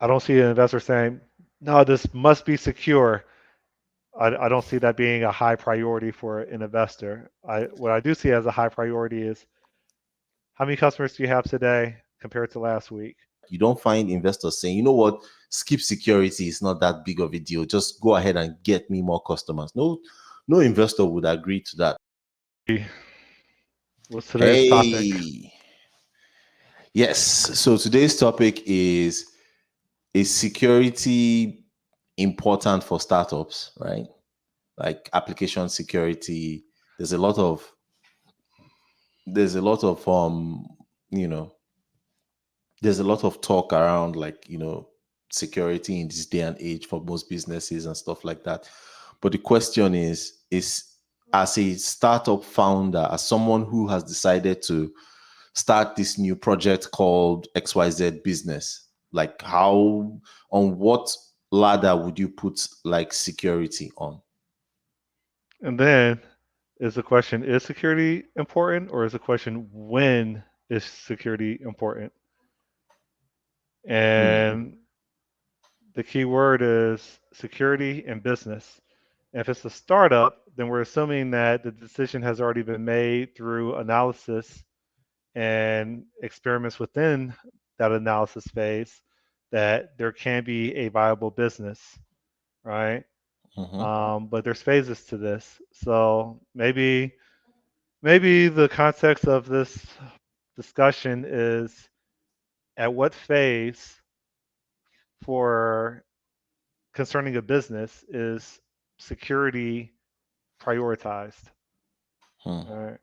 I don't see an investor saying, no, this must be secure. I don't see that being a high priority for an investor. What I do see as a high priority is how many customers do you have today compared to last week? You don't find investors saying, you know what, skip security is not that big of a deal. Just go ahead and get me more customers. No, no investor would agree to that. What's today's topic? Hey, yes. So today's topic is security important for startups, right? Like application security. There's a lot of there's a lot of you know there's a lot of talk around like security in this day and age for most businesses and stuff like that. But the question is as a startup founder, as someone who has decided to start this new project called XYZ business, like how on what ladder would you put like security on? And then is the question, is security important, or is the question, when is security important? Hmm. And the key word is security and business. And if it's a startup, then we're assuming that the decision has already been made through analysis and experiments within that analysis phase that there can be a viable business, right? Mhm. But there's phases to this. So maybe the context of this discussion is at what phase for concerning a business is security prioritized? Hmm. Right.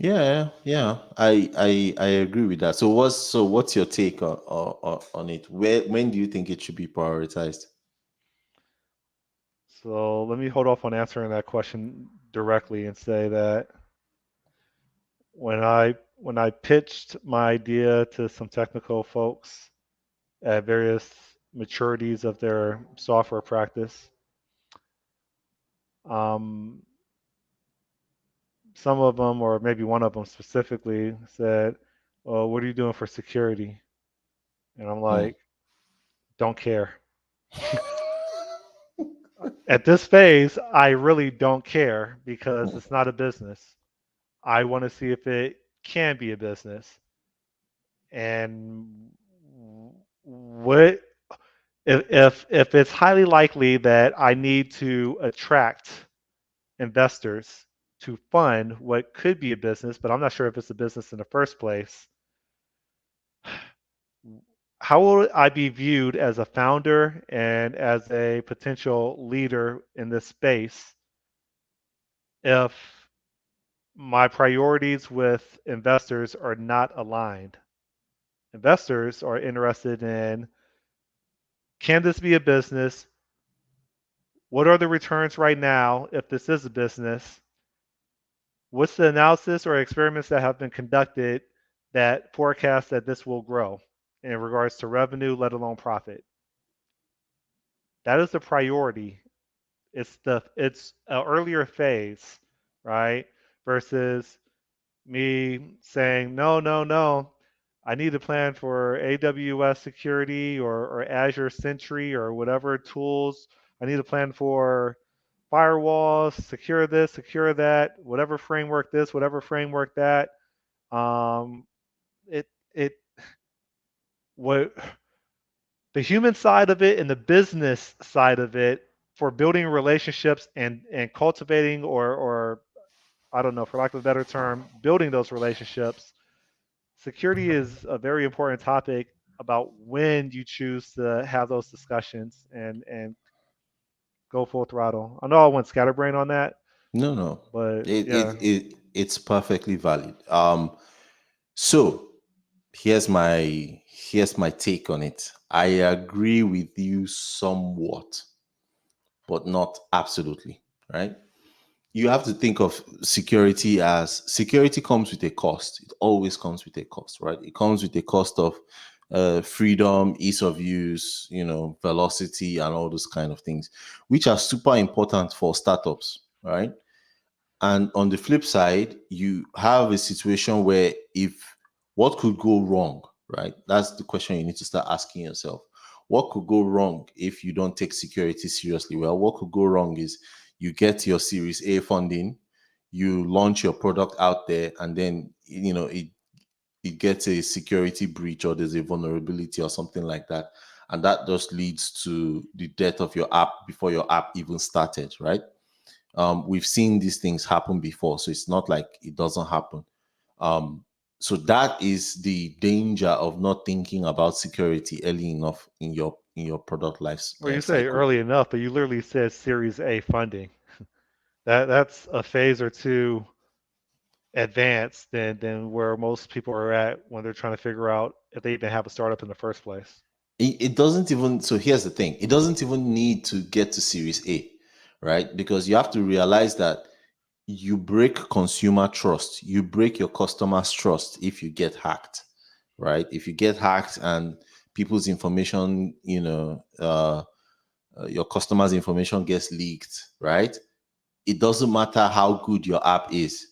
Yeah, yeah, I agree with that. So what's your take on it? Where when do you think it should be prioritized? So let me hold off on answering that question directly and say that when I pitched my idea to some technical folks at various maturities of their software practice, um, some of them, or maybe one of them specifically, said, "Well, what are you doing for security?" And I'm Hmm. like, "Don't care." At this phase, I really don't care because Hmm. it's not a business. I want to see if it can be a business. And what if it's highly likely that I need to attract investors to fund what could be a business, but I'm not sure if it's a business in the first place. How will I be viewed as a founder and as a potential leader in this space if my priorities with investors are not aligned? Investors are interested in, can this be a business? What are the returns right now if this is a business? What's the analysis or experiments that have been conducted that forecast that this will grow in regards to revenue, let alone profit? That is the priority. It's an earlier phase, right? Versus me saying, no, no, no, I need a plan for AWS security or Azure Sentry or whatever tools. I need a plan for firewalls, secure this, secure that, whatever framework this, whatever framework that. Um, it what the human side of it and the business side of it for building relationships and cultivating or I don't know, for lack of a better term, building those relationships. Security is a very important topic about when you choose to have those discussions and go full throttle. I know I went scatterbrain on that, No, no. but yeah. It's perfectly valid. So here's my take on it. I agree with you somewhat, but not absolutely, right? You have to think of security as security comes with a cost. It always comes with a cost, right? It comes with a cost of freedom, ease of use, velocity, and all those kind of things, which are super important for startups, right? And on the flip side, you have a situation where if what could go wrong, right? That's the question you need to start asking yourself. What could go wrong if you don't take security seriously? Well, what could go wrong is you get your Series A funding, you launch your product out there, and then it gets a security breach, or there's a vulnerability or something like that, and that just leads to the death of your app before your app even started, right? We've seen these things happen before, so it's not like it doesn't happen. um, so that is the danger of not thinking about security early enough in your product life Well, you say cycle. early enough, but you literally said Series A funding. That's a phase or two advanced than where most people are at when they're trying to figure out if they even have a startup in the first place. It doesn't even, so here's the thing, it doesn't even need to get to Series A, right? Because you have to realize that you break consumer trust, you break your customers trust if you get hacked, right? If you get hacked and people's information, your customers information gets leaked, right? It doesn't matter how good your app is,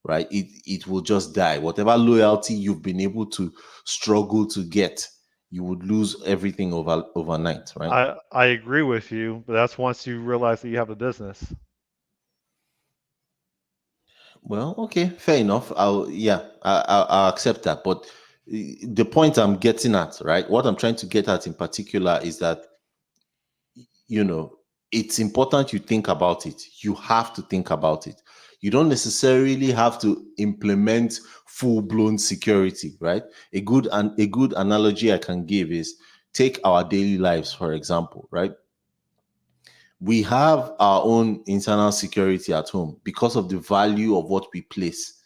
right? It will just die. Whatever loyalty you've been able to struggle to get, you would lose everything overnight, right? I agree with you, but that's once you realize that you have a business. Well, okay, fair enough. I'll accept that. But the point I'm getting at, right? What I'm trying to get at in particular is that, you know, it's important you think about it. You have to think about it. You don't necessarily have to implement full-blown security, right? A good analogy I can give is, take our daily lives, for example, right? We have our own internal security at home because of the value of what we place,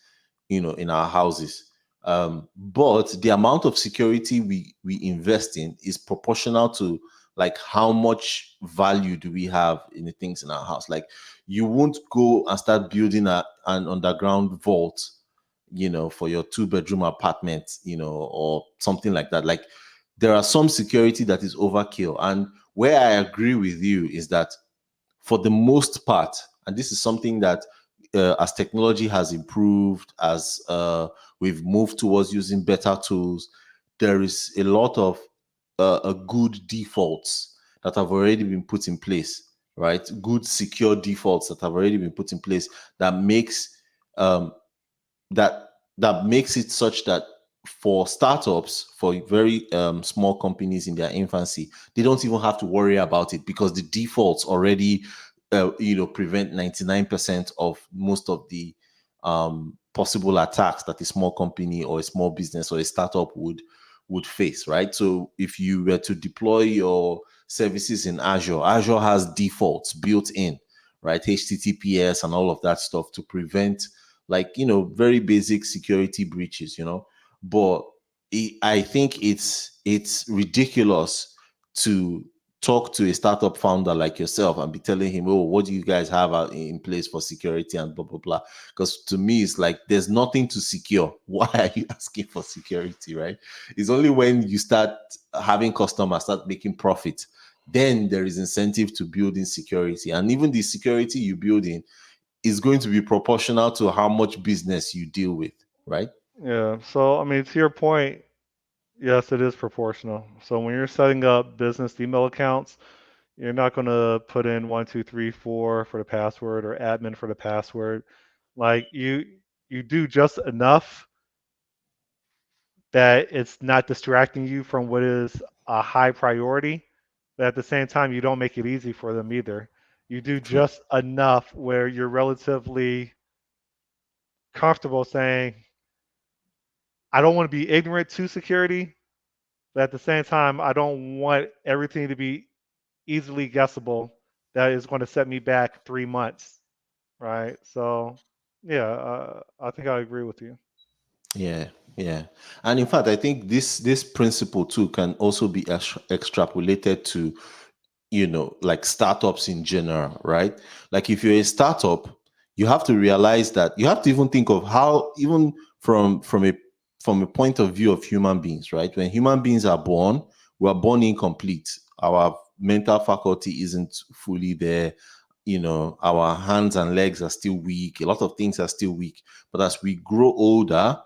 in our houses. But the amount of security we invest in is proportional to, like, how much value do we have in the things in our house. Like, you won't go and start building an underground vault, for your two-bedroom apartment, or something like that. Like, there are some security that is overkill. And where I agree with you is that, for the most part, and this is something that, as technology has improved, as we've moved towards using better tools, there is a lot of a good defaults that have already been put in place, right? Good secure defaults that have already been put in place, that makes um, that makes it such that, for startups, for very small companies in their infancy, they don't even have to worry about it, because the defaults already prevent 99% of most of the possible attacks that a small company or a small business or a startup would face, right? So if you were to deploy your services in Azure, Azure has defaults built in, right? HTTPS and all of that stuff to prevent, like, very basic security breaches, but I think it's ridiculous to talk to a startup founder like yourself and be telling him, oh, what do you guys have in place for security and blah blah blah? Because to me, it's like, there's nothing to secure. Why are you asking for security, right? It's only when you start having customers, start making profit, then there is incentive to build in security. And even the security you build in is going to be proportional to how much business you deal with, right? Yeah. So, I mean, to your point, yes, it is proportional. So when you're setting up business email accounts, you're not going to put in 1 2 3 4 for the password or admin for the password. Like you do just enough that it's not distracting you from what is a high priority, but at the same time, you don't make it easy for them either. You do True. just enough where you're relatively comfortable saying, I don't want to be ignorant to security, but at the same time, I don't want everything to be easily guessable that is going to set me back 3 months, right? So, yeah, I think I agree with you. Yeah, yeah. And in fact, I think this principle too can also be extrapolated to, like, startups in general, right? Like, if you're a startup, you have to realize that you have to even think of how, even from a point of view of human beings, right? When human beings are born, we are born incomplete. Our mental faculty isn't fully there. Our hands and legs are still weak. A lot of things are still weak. But as we grow older,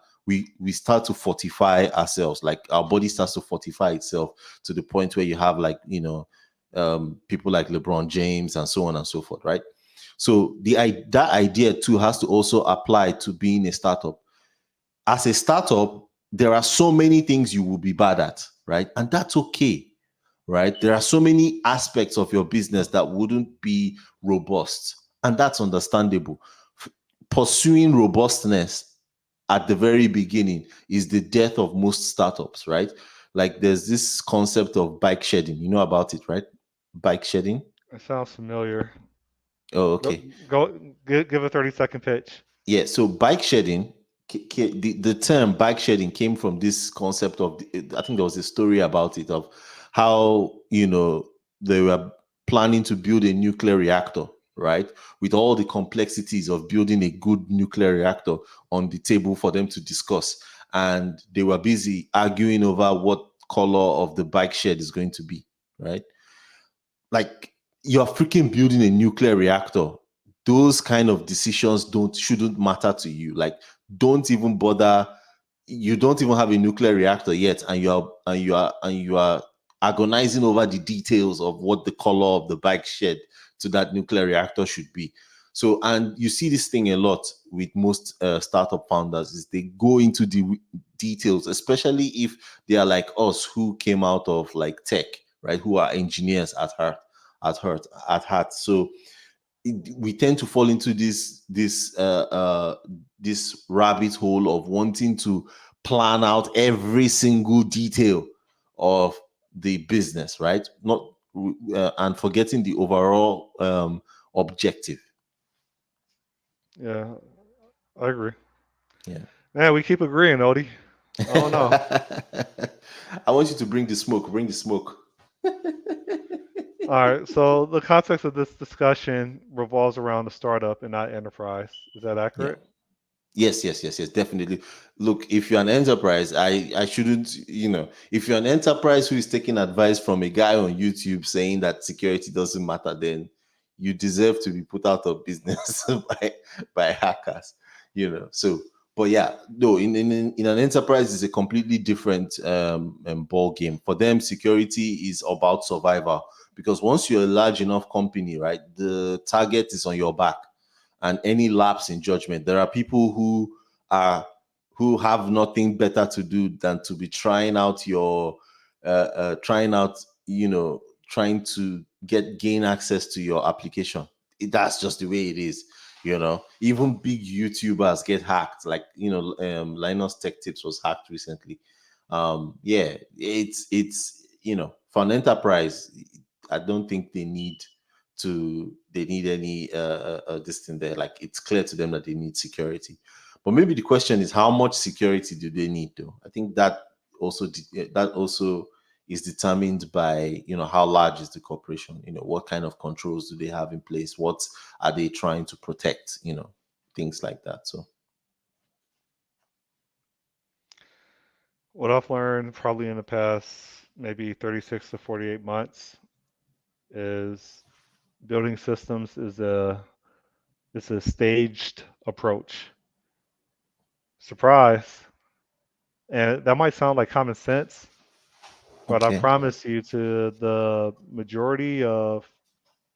we start to fortify ourselves. Like our body starts to fortify itself to the point where you have like, people like LeBron James and so on and so forth, right? So that idea too has to also apply to being a startup. As a startup, there are so many things you will be bad at, right? And that's okay, right? There are so many aspects of your business that wouldn't be robust, and that's understandable. Pursuing robustness at the very beginning is the death of most startups, right? Like there's this concept of bike shedding. You know about it, right? Bike shedding. It sounds familiar. Oh, Go, okay. give a 30-second pitch. Yeah, so bike shedding, the term bike shedding came from this concept of, I think there was a story about it, of how, they were planning to build a nuclear reactor, right? With all the complexities of building a good nuclear reactor on the table for them to discuss. And they were busy arguing over what color of the bike shed is going to be, right? Like, you're freaking building a nuclear reactor. Those kind of decisions shouldn't matter to you. Like, don't even bother. You don't even have a nuclear reactor yet, and you are agonizing over the details of what the color of the bike shed to that nuclear reactor should be. So, and you see this thing a lot with most startup founders, is they go into the details, especially if they are like us, who came out of like tech, right? Who are engineers at heart. So we tend to fall into this rabbit hole of wanting to plan out every single detail of the business, right? Not and forgetting the overall objective. Yeah, I agree. Yeah. Man, we keep agreeing, Odie. I don't know. I want you to bring the smoke. Bring the smoke. All right, so the context of this discussion revolves around the startup and not enterprise. Is that Yeah. accurate? Yes, definitely. Look, if you're an enterprise, I shouldn't, if you're an enterprise who is taking advice from a guy on YouTube saying that security doesn't matter, then you deserve to be put out of business by hackers, So, but yeah, no, in an enterprise is a completely different ball game. For them, security is about survival, because once you're a large enough company, right, the target is on your back, and any lapse in judgment, there are people are who have nothing better to do than to be trying out trying out, trying to gain access to your application. That's just the way it is. Even big YouTubers get hacked. Like, Linus Tech Tips was hacked recently. Yeah, it's for an enterprise, I don't think they need any this thing there. Like, it's clear to them that they need security. But maybe the question is, how much security do they need, though? I think that also is determined by, how large is the corporation, what kind of controls do they have in place, what are they trying to protect, things like that. So What I've learned probably in the past maybe 36 to 48 months is building systems is a staged approach. Surprise. And that might sound like common sense, but I okay. promise you, to the majority of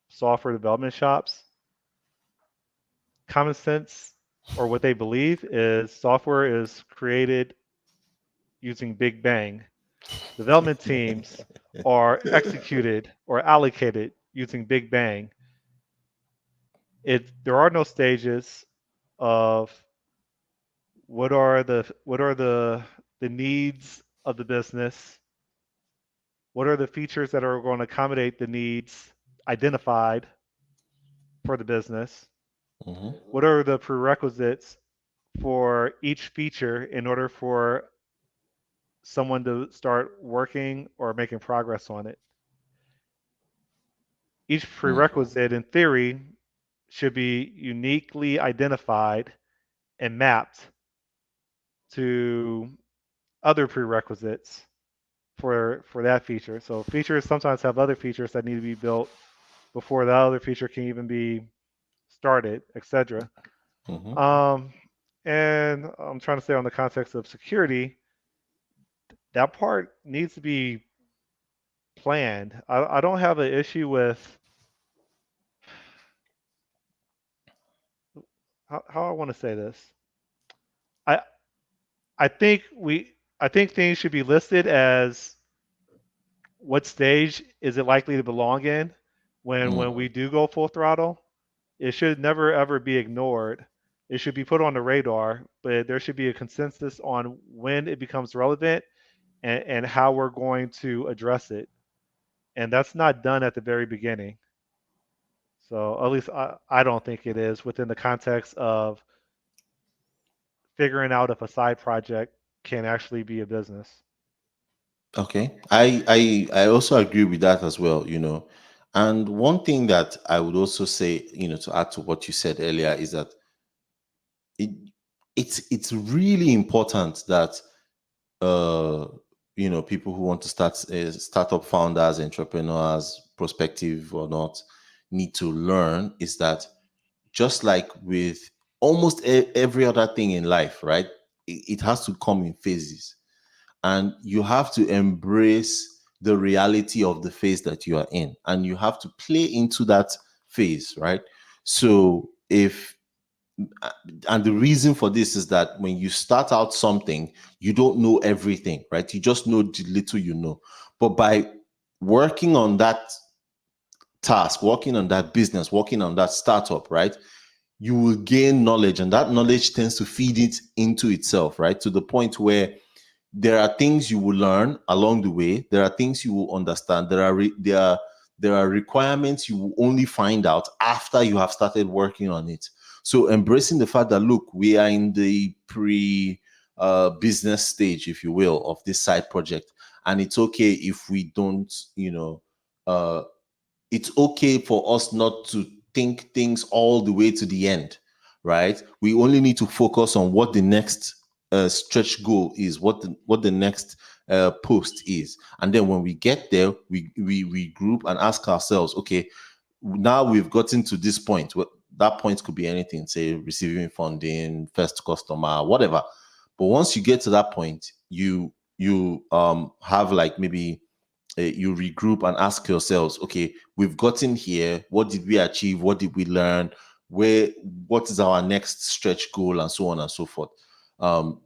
software development shops, common sense, or what they believe, is software is created using Big Bang. Development teams are executed or allocated using Big Bang. There are no stages of what are the needs of the business, what are the features that are going to accommodate the needs identified for the business, Hmm. what are the prerequisites for each feature in order for someone to start working or making progress on it. Each prerequisite, in theory, should be uniquely identified and mapped to other prerequisites for that feature. So features sometimes have other features that need to be built before that other feature can even be started, etc. Hmm. Um, And I'm trying to stay on the context of security. That part needs to be planned. I don't have an issue with how I want to say this. I I think I think things should be listed as what stage is it likely to belong in when Mm. we do go full throttle. It should never ever be ignored. It should be put on the radar, but there should be a consensus on when it becomes relevant and how we're going to address it. And that's not done at the very beginning. So at least I don't think it is within the context of figuring out if a side project can actually be a business. Okay. I also agree with that as well, you know. And one thing that I would also say, you know, to add to what you said earlier is that it it's really important that uh you know, people who want to start startup founders, entrepreneurs, prospective or not, need to learn is that just like with almost every other thing in life, right? It has to come in phases, and you have to embrace the reality of the phase that you are in, and you have to play into that phase, right? So if and the reason for this is that when you start out something, you don't know everything, right? You just know the little you know. But by working on that task, working on that business, working on that startup, right, you will gain knowledge, and that knowledge tends to feed it into itself, right? To the point where there are things you will learn along the way. There are things you will understand. There are requirements you will only find out after you have started working on it. So embracing the fact that look, we are in the pre business stage, if you will, of this side project, and it's okay if we don't, you know, uh, it's okay for us not to think things all the way to the end, right? We only need to focus on what the next stretch goal is, what the next post is, and then when we get there, we regroup and ask ourselves, okay, now we've gotten to this point. That point could be anything, say receiving funding, first customer, whatever. But once you get to that point, you have like maybe you regroup and ask yourselves, okay, we've gotten here. What did we achieve? What did we learn? Where, what is our next stretch goal, and so on and so forth. Um,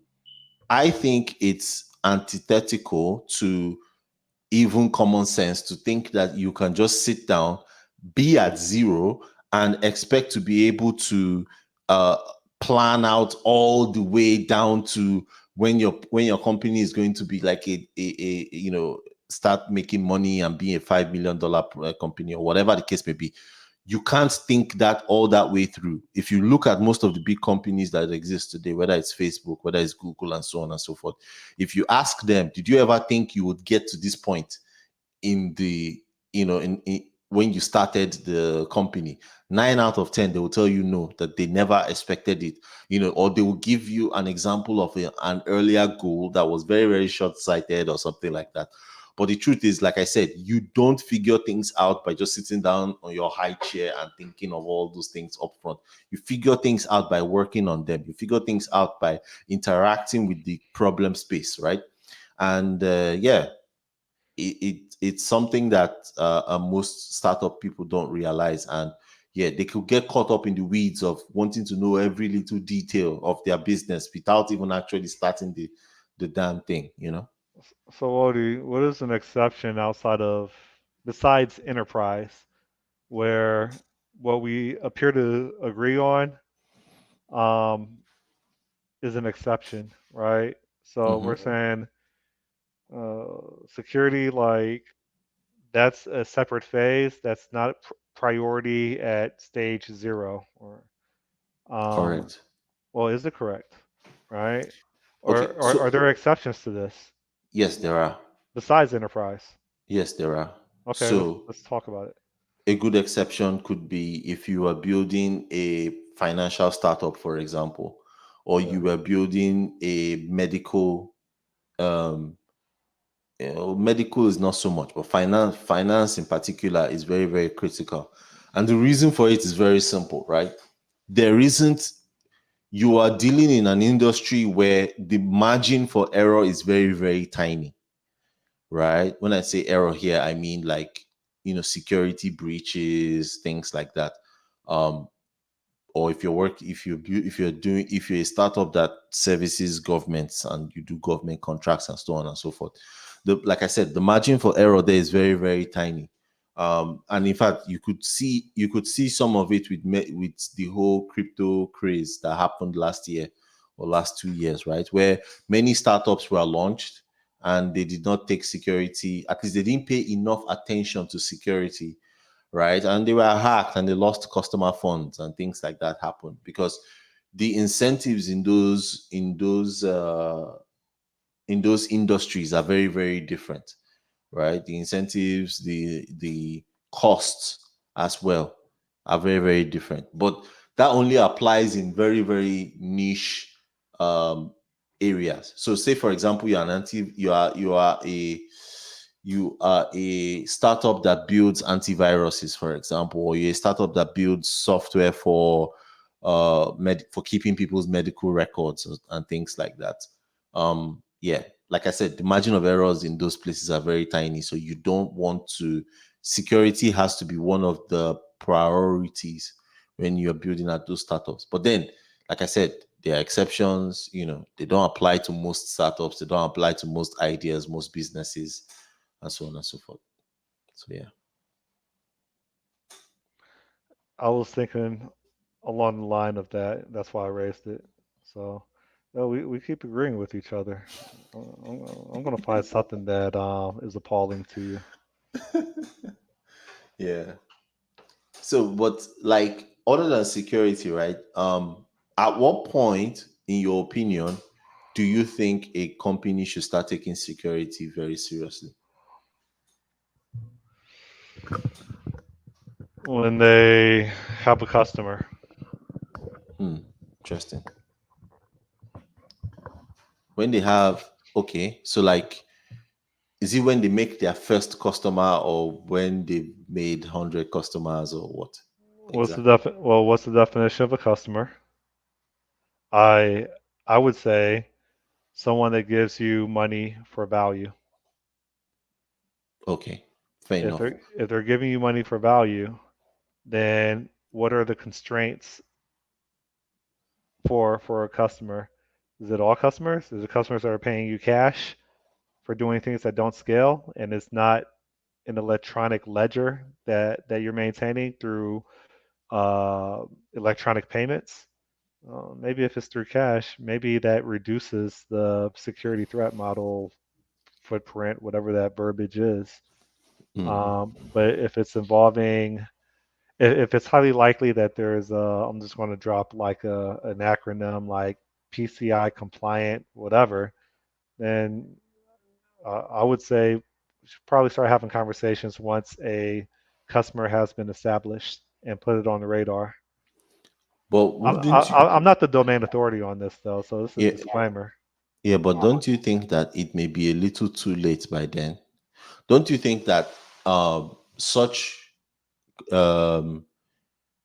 I think it's antithetical to even common sense to think that you can just sit down, be at zero, and expect to be able to uh, plan out all the way down to when your company is going to be like a you know, start making money and being a $5 million company or whatever the case may be. You can't think that all that way through. If you look at most of the big companies that exist today, whether it's Facebook, whether it's Google, and so on and so forth, if you ask them, did you ever think you would get to this point in the, you know, in when you started the company? 9 out of 10 they will tell you no, that they never expected it, you know, or they will give you an example of an earlier goal that was very, very short-sighted or something like that. But the truth is, like I said, you don't figure things out by just sitting down on your high chair and thinking of all those things up front. You figure things out by working on them. You figure things out by interacting with the problem space, right? And yeah, it's something that most startup people don't realize, and yeah, they could get caught up in the weeds of wanting to know every little detail of their business without even actually starting the damn thing, you know. So, Odie, what is an exception outside of, besides enterprise, where what we appear to agree on um, is an exception, right? So we're Hmm. saying security, like that's a separate phase. That's not priority at stage zero. Or, um, Correct. well, is it correct, right? Okay, Or so are there exceptions to this yes, there are. besides enterprise? Yes, there are. Okay, So let's talk about it. a good exception could be if you are building a financial startup, for example, or Yeah. you were building a medical um, medical is not so much, but finance in particular is very, very critical. And the reason for it is very simple, right? There isn't you are dealing in an industry where the margin for error is very, very tiny, right? When I say error here, I mean like, security breaches, things like that. Um, or if you're a startup that services governments and you do government contracts and so on and so forth, like I said, the margin for error there is very, very tiny. And in fact, you could see some of it with the whole crypto craze that happened last year or last 2 years, right? Where many startups were launched and they did not take security, at least they didn't pay enough attention to security, right? And they were hacked and they lost customer funds and things like that happened because the incentives in those industries are very, very different, right? The incentives, the costs as well are very, very different. But that only applies in very, very niche um, areas. So, say for example, you are a startup that builds antiviruses, for example, or you're a startup that builds software for keeping people's medical records and things like that. Yeah, like I said, the margin of errors in those places are very tiny. So you don't want to, security has to be one of the priorities when you're building out those startups. But then, like I said, there are exceptions, they don't apply to most startups, they don't apply to most ideas, most businesses, and so on and so forth. So yeah. I was thinking along the line of that. That's why I raised it. So, no, we keep agreeing with each other. I'm gonna find something that is appalling to you. Yeah. So, but like other than security, right? At what point, in your opinion, do you think a company should start taking security very seriously? When they have a customer, Hmm. Interesting. When they have, okay, so like, is it when they make their first customer or when they've made 100 customers or what exactly? what's the definition of a customer? I I would say someone that gives you money for value. Okay, fair enough. If they're giving you money for value, then what are the constraints for a customer? Is it all customers? Is it customers that are paying you cash for doing things that don't scale and it's not an electronic ledger that you're maintaining through uh, electronic payments? Maybe if it's through cash, maybe that reduces the security threat model footprint, whatever that verbiage is. Hmm. But if it's involving, if it's highly likely that there's I'm just going to drop like an acronym like PCI compliant, whatever, then I would say we should probably start having conversations once a customer has been established and put it on the radar. But wouldn't you? I'm not the domain authority on this though, so this is a Yeah, disclaimer. yeah, but don't you think that it may be a little too late by then? Don't you think that such um,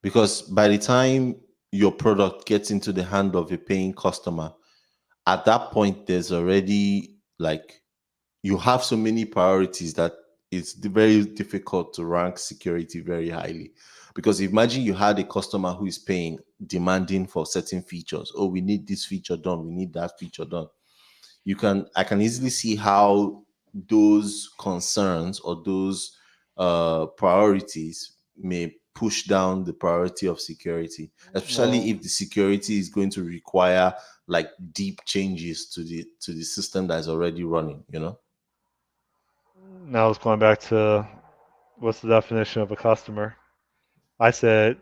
because by the time your product gets into the hand of a paying customer, at that point there's already like you have so many priorities that it's very difficult to rank security very highly. Because imagine you had a customer who is paying, demanding for certain features. Oh, we need this feature done, we need that feature done. I can easily see how those concerns or those priorities may push down the priority of security, especially Well, if the security is going to require like deep changes to the system that is already running, now it's going back to what's the definition of a customer? I said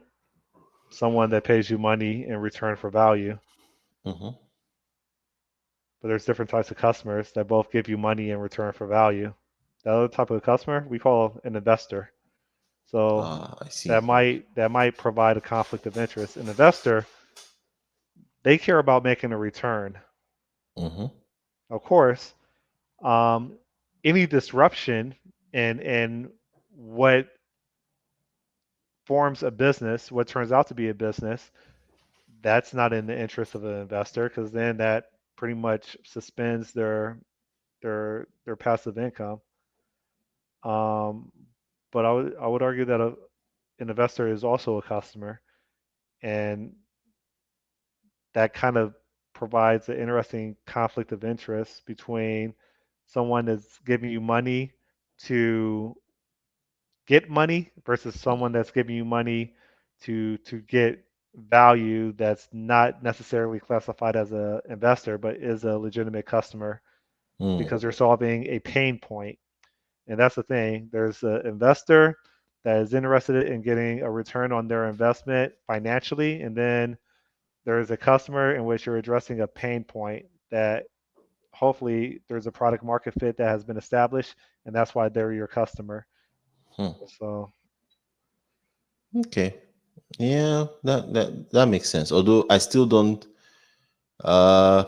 someone that pays you money in return for value, Hmm. but there's different types of customers that both give you money in return for value. The other type of customer we call an investor. So Ah, I see. that might provide a conflict of interest. An investor, they care about making a return. Hmm. Of course, um, any disruption in what forms a business, what turns out to be a business, that's not in the interest of an investor because then that pretty much suspends their passive income. Um, but I would argue that an investor is also a customer, and that kind of provides an interesting conflict of interest between someone that's giving you money to get money versus someone that's giving you money to get value that's not necessarily classified as an investor but is a legitimate customer Mm, because they're solving a pain point. And that's the thing. There's an investor that is interested in getting a return on their investment financially, and then there's a customer in which you're addressing a pain point that hopefully there's a product market fit that has been established, and that's why they're your customer. hmm. So Okay. Yeah, that makes sense. Although I still don't. Uh,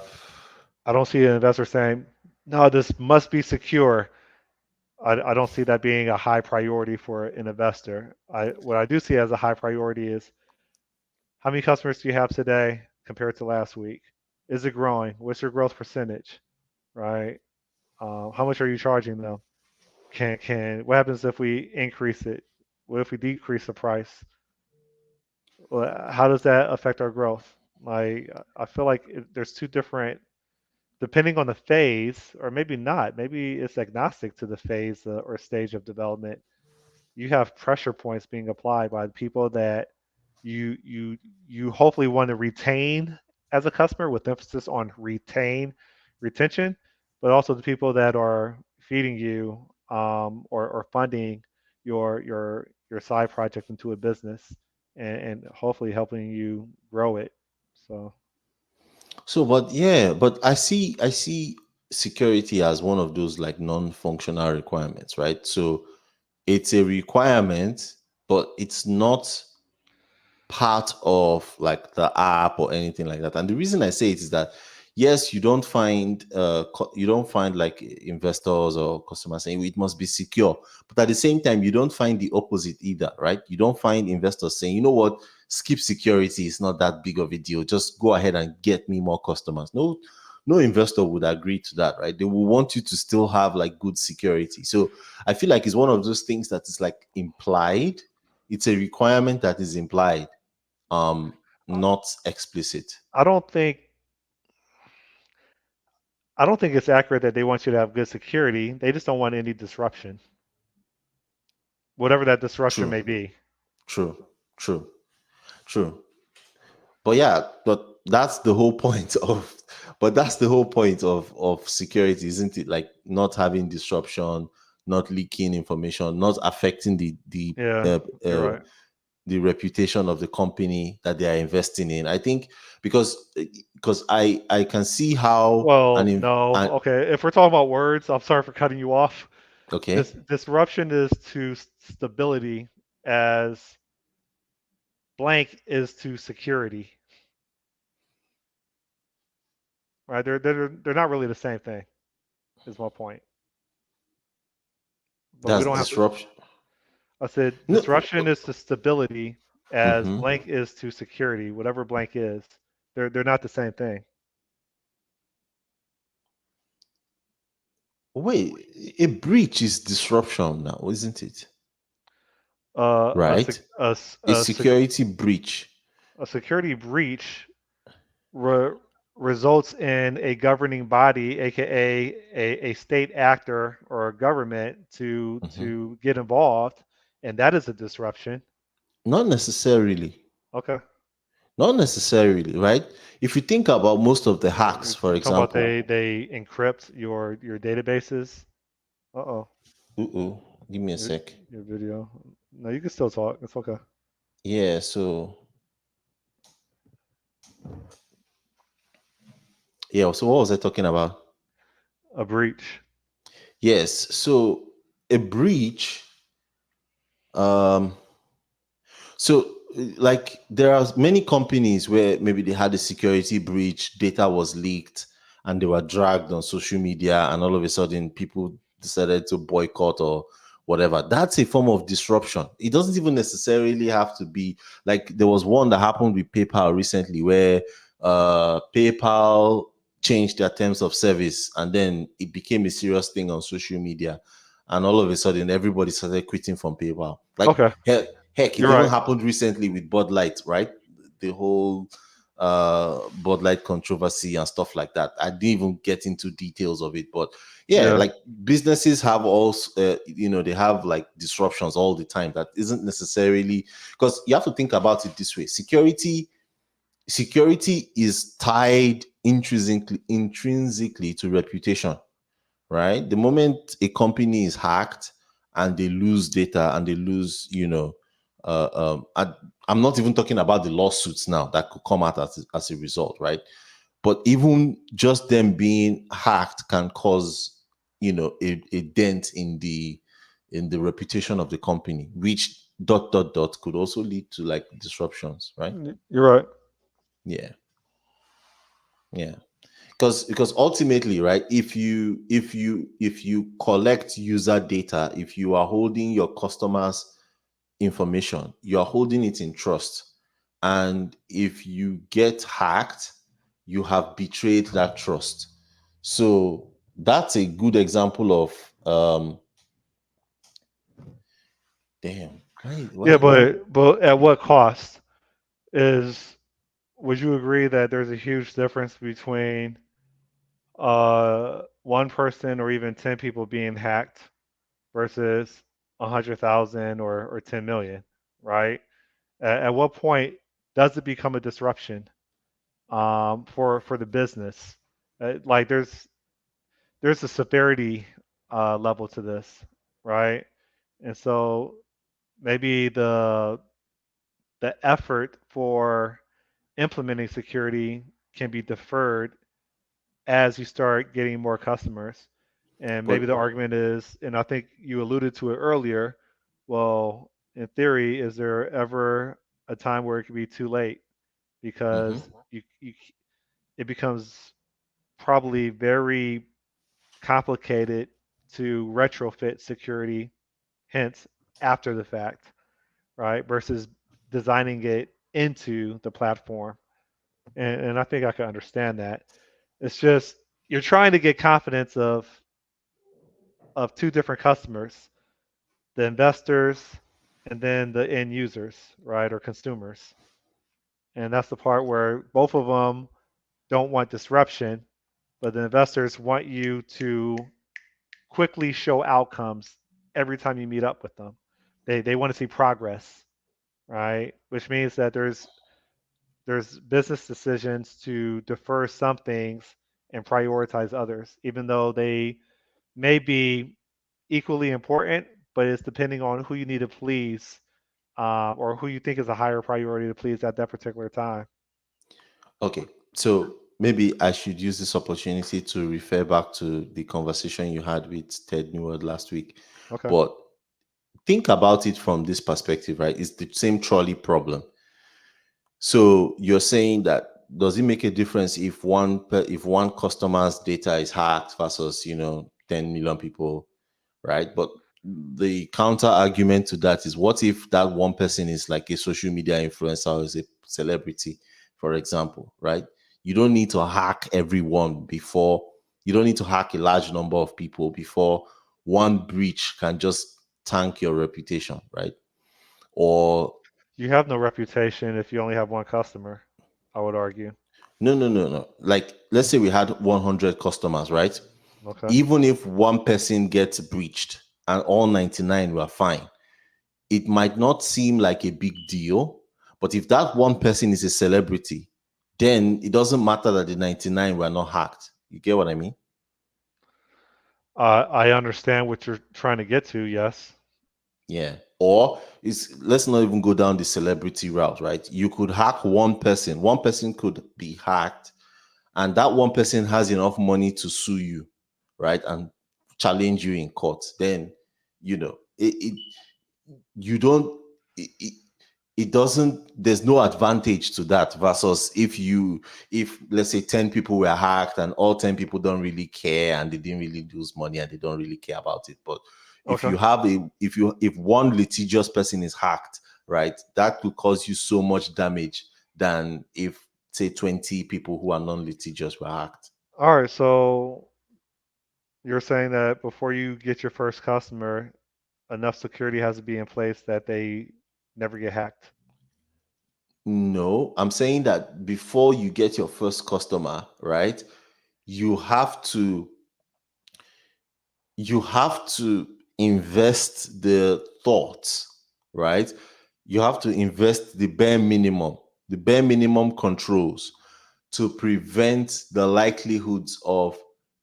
I don't see an investor saying, no, this must be secure. I don't see that being a high priority for an investor. What I do see as a high priority is how many customers do you have today compared to last week? Is it growing? What's your growth percentage? Right? How much are you charging them? Can what happens if we increase it? What if we decrease the price? Well, how does that affect our growth? Like I feel like there's two different, depending on the phase, or maybe not. Maybe it's agnostic to the phase or stage of development. You have pressure points being applied by the people that you you you hopefully want to retain as a customer with emphasis on retention, but also the people that are feeding you or funding your side project into a business and hopefully helping you grow it. So so, but yeah, but I see security as one of those like non-functional requirements, right? So it's a requirement, but it's not part of like the app or anything like that. And the reason I say it is that yes, you don't find like investors or customers saying it must be secure, but at the same time you don't find the opposite either, right? You don't find investors saying, you know what, skip security, is not that big of a deal, just go ahead and get me more customers. No investor would agree to that, right? They will want you to still have like good security. So I feel like it's one of those things that is like implied. It's a requirement that is implied, um I, not explicit. I don't think I don't think it's accurate that they want you to have good security. They just don't want any disruption, whatever that disruption True, may be. true, true, true. But yeah, that's the whole point of that's the whole point of security, isn't it? Like not having disruption, not leaking information, not affecting Yeah, uh, you're uh, right. the reputation of the company that they are investing in. I think because I can see how Well, no. Okay, if we're talking about words, I'm sorry for cutting you off. This okay, disruption is to stability as blank is to security, right? They're not really the same thing, is my point. But we that's don't have to. disruption. I said No, disruption is to stability as mhm. blank is to security, whatever blank is. They're not the same thing. Wait, a breach is disruption now, isn't it? A, Right? sec- a, s- A a, sec- security breach. a security breach re- results in a governing body, aka a state actor or a government, to Mhm. to get involved, and that is a disruption. Not necessarily. Okay, Not necessarily, right? If you think about most of the hacks, for you're talking about example, they encrypt your databases. Uh-oh, uh-oh, give me a your sec. your video. No, you can still talk. It's okay. Yeah, so so what was I talking about? A breach. Yes, so a breach, um, so like there are many companies where maybe they had a security breach, data was leaked, and they were dragged on social media, and all of a sudden people decided to boycott or whatever. That's a form of disruption. It doesn't even necessarily have to be like there was one that happened with PayPal recently where PayPal changed their terms of service and then it became a serious thing on social media. And all of a sudden, everybody started quitting from PayPal. Like, Okay, heck, it you're even right. happened recently with Bud Light, right? The whole Bud Light controversy and stuff like that. I didn't even get into details of it, but yeah, Yeah, like businesses have also, they have like disruptions all the time. That isn't necessarily because you have to think about it this way: security is tied intrinsically to reputation, right? The moment a company is hacked and they lose data and they lose, I'm not even talking about the lawsuits now that could come out as a result, right? But even just them being hacked can cause, a dent in the reputation of the company, which dot dot dot could also lead to like disruptions, right? you're right. Yeah, yeah. Because ultimately, right, if you collect user data, if you are holding your customers information, you are holding it in trust, and if you get hacked, you have betrayed that trust. So that's a good example of damn, Yeah, why but at what cost? Is Would you agree that there's a huge difference between one person or even 10 people being hacked versus 100,000 or 10 million, right? At what point does it become a disruption for the business? Like there's a severity level to this, right? And so maybe the effort for implementing security can be deferred as you start getting more customers. And maybe but the argument is, and I think you alluded to it earlier, well, in theory, is there ever a time where it could be too late? mhm. Because it becomes probably very complicated to retrofit security, hence after the fact, right? Versus designing it into the platform. And I think I can understand that. It's just you're trying to get confidence of two different customers, the investors and then the end users, right, or consumers. And that's the part where both of them don't want disruption, but the investors want you to quickly show outcomes every time you meet up with them. They want to see progress, right? Which means that there's business decisions to defer some things and prioritize others, even though they may be equally important, but it's depending on who you need to please or who you think is a higher priority to please at that particular time. Okay, so maybe I should use this opportunity to refer back to the conversation you had with Ted Neward last week. Okay. But think about it from this perspective, right? It's the same trolley problem. So you're saying that does it make a difference if if one customer's data is hacked versus 10 million people, right? But the counter argument to that is what if that one person is like a social media influencer or is a celebrity, for example, right? You don't need to hack everyone before you don't need to hack a large number of people before one breach can just tank your reputation, right? Or You have no reputation if you only have one customer, I would argue. no, no, no, no. Like, let's say we had 100 customers, right? Okay. Even if one person gets breached and all 99 were fine, it might not seem like a big deal. But if that one person is a celebrity, then it doesn't matter that the 99 were not hacked. You get what I mean? I understand what you're trying to get to, yes. Yeah. Or let's not even go down the celebrity route, right? You could hack one person could be hacked, and that one person has enough money to sue you, right? And challenge you in court. Then, you don't, it doesn't, there's no advantage to that versus if let's say 10 people were hacked and all 10 people don't really care and they didn't really lose money and they don't really care about it. But If Okay. you have a if one litigious person is hacked, right, that could cause you so much damage than if, say, 20 people who are non-litigious were hacked. All right. So you're saying that before you get your first customer, enough security has to be in place that they never get hacked. No, I'm saying that before you get your first customer, right, you have to you have to invest the thoughts, right? You have to invest the bare minimum controls to prevent the likelihoods of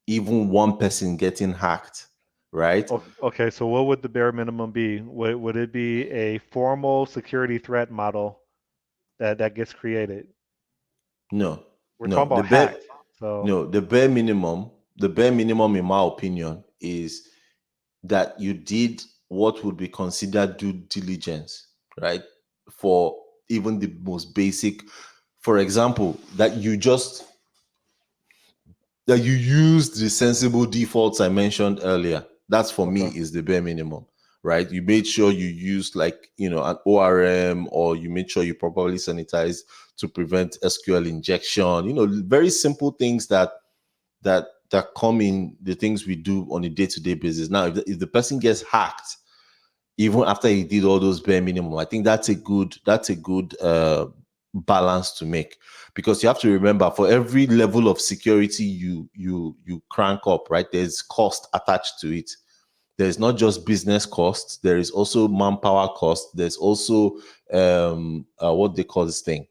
even one person getting hacked, right? Okay, so what would the bare minimum be? Would it be a formal security threat model that gets created? No, We're no, talking about hacked. So, the bare minimum, in my opinion, is that you did what would be considered due diligence, right? For even the most basic, for example, that you used the sensible defaults I mentioned earlier. That's, for me, okay. is the bare minimum, right? You made sure you used, like, an ORM, or you made sure you properly sanitized to prevent SQL injection, very simple things that come in the things we do on a day-to-day basis. Now, if the person gets hacked, even after he did all those bare minimum, I think that's a good balance to make, because you have to remember, for every level of security you crank up, right, there's cost attached to it. There's not just business costs, there is also manpower cost, there's also what they call this thing,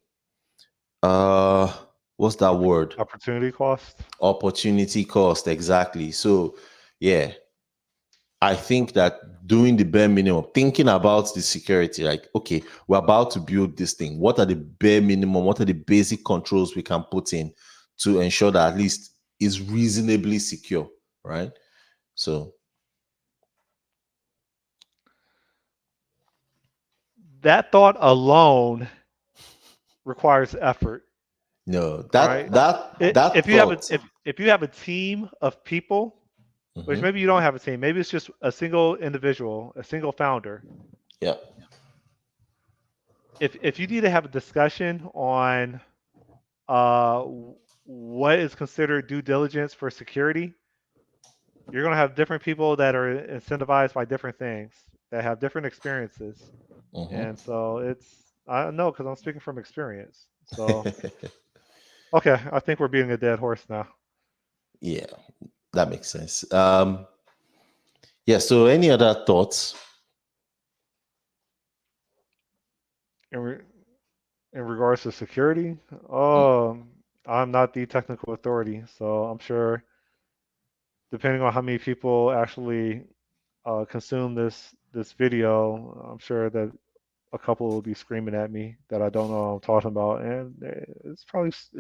uh what's that word, Opportunity cost. opportunity cost, exactly. So yeah, I think Okay. that doing the bare minimum, thinking about the security, like, okay, we're about to build this thing. What are the bare minimum? What are the basic controls we can put in to ensure that at least it's reasonably secure, right? So, That thought alone requires effort. no, All right. that If you have thought. if you have a team of people, which Mhm. maybe you don't have a team, maybe it's just a single individual, a single founder. Yeah. If you need to have a discussion on uh, what is considered due diligence for security, you're going to have different people that are incentivized by different things that have different experiences. Mhm. And so I know because I'm speaking from experience. So, okay, I think we're beating a dead horse now. Yeah, that makes sense. Yeah. So, any other thoughts? In, re- in regards to security, Mm. I'm not the technical authority. So I'm sure, depending on how many people actually consume this video, I'm sure that a couple will be screaming at me that I don't know what I'm talking about, and it's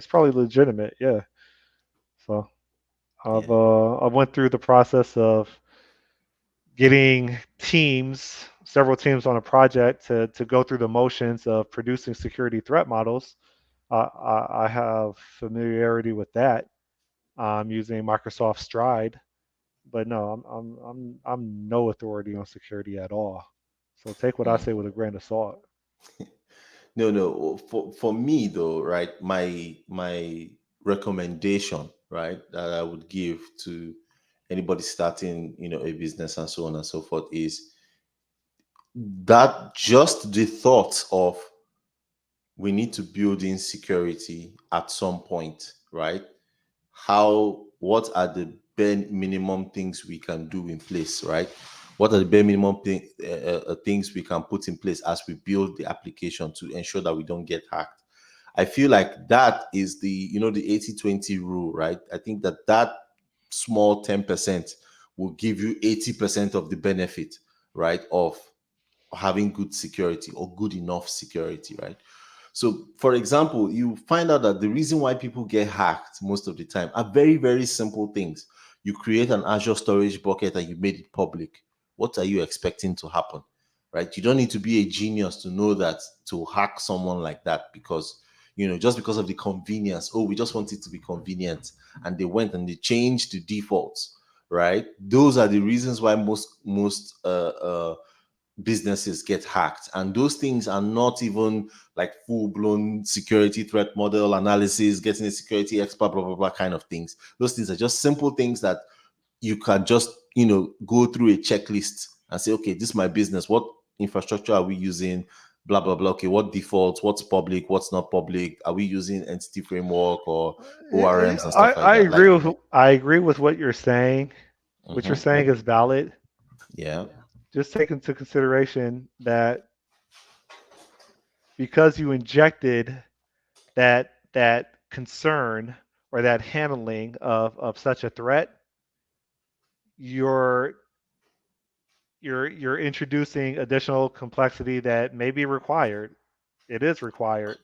probably legitimate, yeah. So Yeah. I went through the process of getting several teams on a project to go through the motions of producing security threat models. I have familiarity with that using Microsoft Stride, but no, I'm no authority on security at all. So take what I Mm. say with a grain of salt. No, no. For me though, right, my recommendation, right, that I would give to anybody starting, a business and so on and so forth, is that just the thought of, we need to build in security at some point, right? What are the bare minimum things we can do in place, right? What are the bare minimum things we can put in place as we build the application to ensure that we don't get hacked? I feel like that is the 80/20 rule, right? I think that small 10% will give you 80% of the benefit, right, of having good security, or good enough security, right? So, for example, you find out that the reason why people get hacked most of the time are very, very simple things. You create an Azure storage bucket and you made it public. What are you expecting to happen? Right? You don't need to be a genius to know that, to hack someone like that, because, just because of the convenience. Oh, we just want it to be convenient. And they went and they changed the defaults, right? Those are the reasons why most businesses get hacked, and those things are not even like full-blown security threat model analysis, getting a security expert, blah blah blah kind of things. Those things are just simple things that you can just go through a checklist and say, okay, this is my business, what infrastructure are we using, blah blah blah. Okay, what defaults, what's public, what's not public, are we using entity framework or ORMs and stuff like that, like. I agree with what you're saying. What you're Mhm. saying is valid. Yeah. Just take into consideration that because you injected that concern or that handling of such a threat, you're you're introducing additional complexity that may be required. It is required.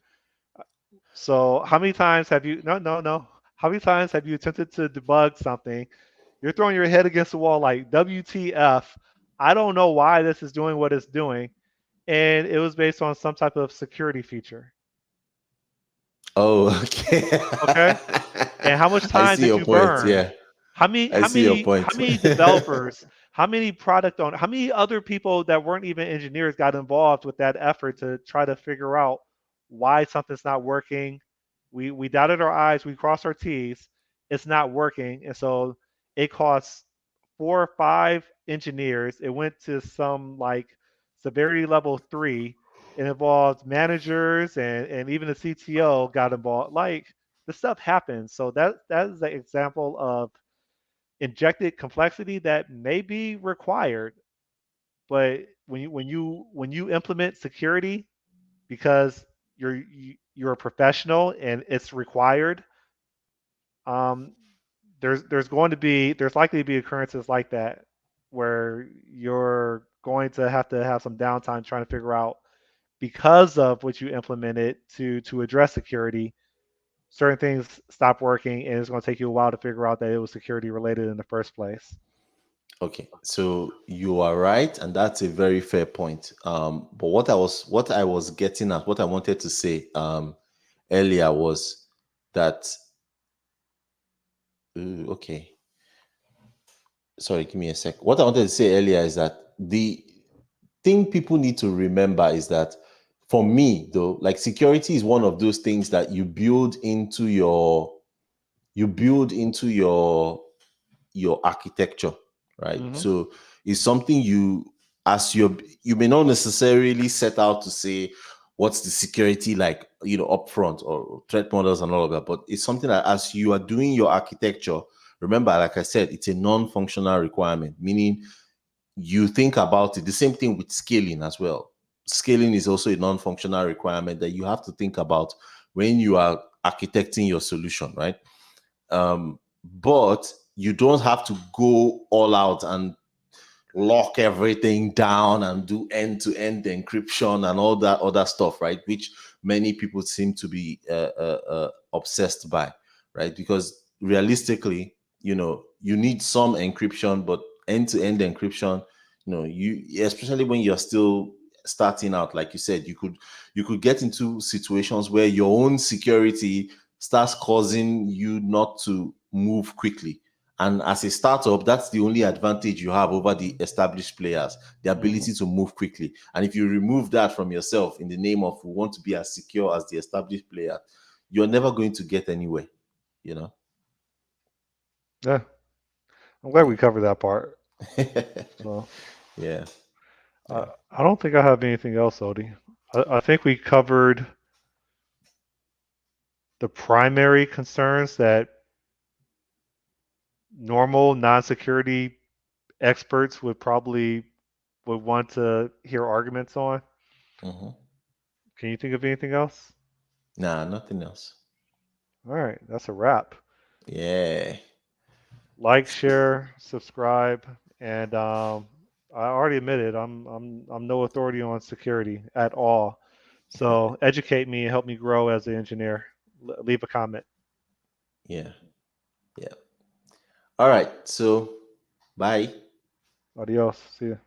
So how many times have you no. How many times have you attempted to debug something? You're throwing your head against the wall like WTF. I don't know why this is doing what it's doing. And it was based on some type of security feature. Oh, okay. Okay. And how much I time see did your you point. burn? Yeah, I see your How point. many developers, how many product owners, how many other people that weren't even engineers got involved with that effort to try to figure out why something's not working? We dotted our I's, we crossed our T's. It's not working, and so it costs 4 or 5 engineers. It went to some like severity level 3. It involved managers and even the CTO got involved. Like this stuff happens. So that is an example of injected complexity that may be required. But when you implement security because you're a professional and it's required, um, there's likely to be occurrences like that where you're going to have some downtime trying to figure out because of what you implemented to address security certain things stop working and it's going to take you a while to figure out that it was security related in the first place. Okay, so you are right, and that's a very fair point. But what I was getting at, what I wanted to say earlier was that okay, sorry, give me a sec. What I wanted to say earlier is that the thing people need to remember is that for me though, like security is one of those things that you build into your architecture, right? Hmm. So it's something you may not necessarily set out to say what's the security like, upfront or threat models and all of that, but it's something that as you are doing your architecture, remember, like I said, it's a non-functional requirement, meaning you think about it. The same thing with scaling as well. Scaling is also a non-functional requirement that you have to think about when you are architecting your solution, right? But you don't have to go all out and lock everything down and do end-to-end encryption and all that other stuff, right? Which many people seem to be obsessed by, right? Because realistically, you need some encryption, but end-to-end encryption, you especially when you're still starting out, like you said, you could get into situations where your own security starts causing you not to move quickly, and as a startup, that's the only advantage you have over the established players, the Hmm. ability to move quickly. And if you remove that from yourself in the name of we want to be as secure as the established player, you're never going to get anywhere, you know? Yeah, I'm glad we covered that part. So Yeah, uh, yeah. I don't think I have anything else, Odie. I think we covered the primary concerns that normal non-security experts would want to hear arguments on. Hmm. Can you think of anything else? Nah, nothing else. All right, that's a wrap. Yeah. Like, share, subscribe, and I already admitted I'm no authority on security at all. So educate me and help me grow as an engineer. Leave a comment. Yeah. Yeah. All right. So, bye. Adios. See you.